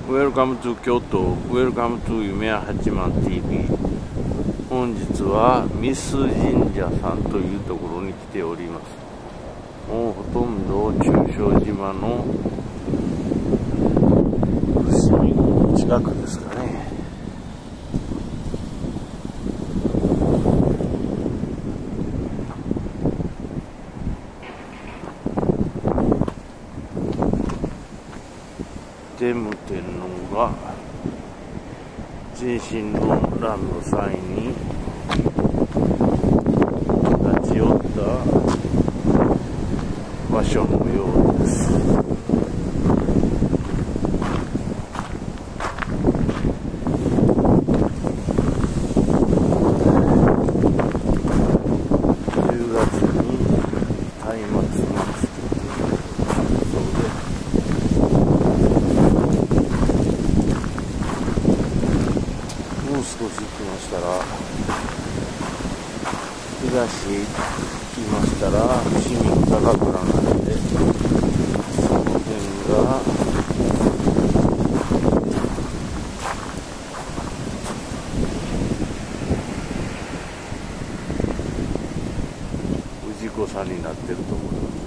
Welcome to 京都 Welcome to 夢屋八幡 TV。 本日はミス神社さんというところに来ております。もうほとんど中小島の伏見の近くですかね。天武天皇が壬申論乱の際に立ち寄った場所のようです。10月に松明祭りそうで、もう少し行きましたら、東へ行きましたら市民高倉なんで、その辺が氏子さんになってると思います。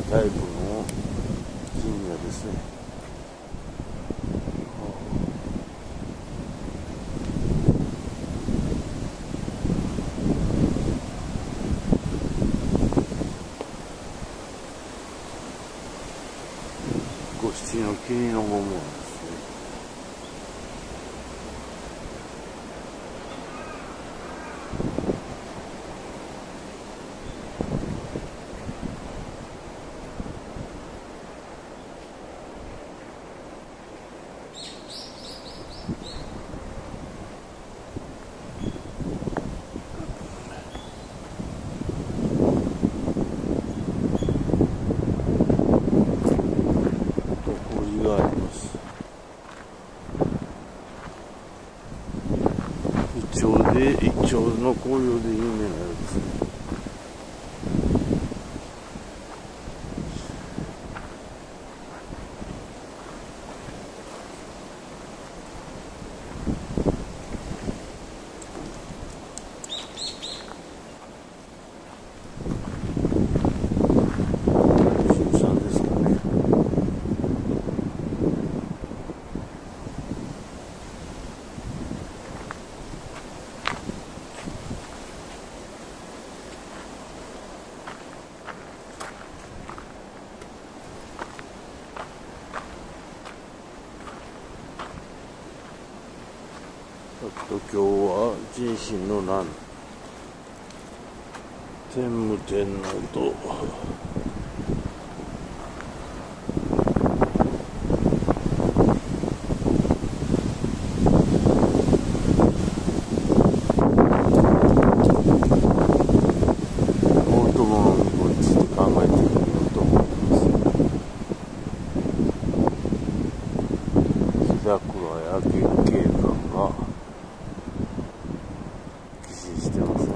タイプの神社ですね。五七の霧の御門ですね。イチョウの紅葉で有名なようですね。新さんですかね。今日は壬申の乱、天武天皇と大友の御子について考えてみようと思います。木桜や月桂冠がしてますね。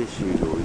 て終了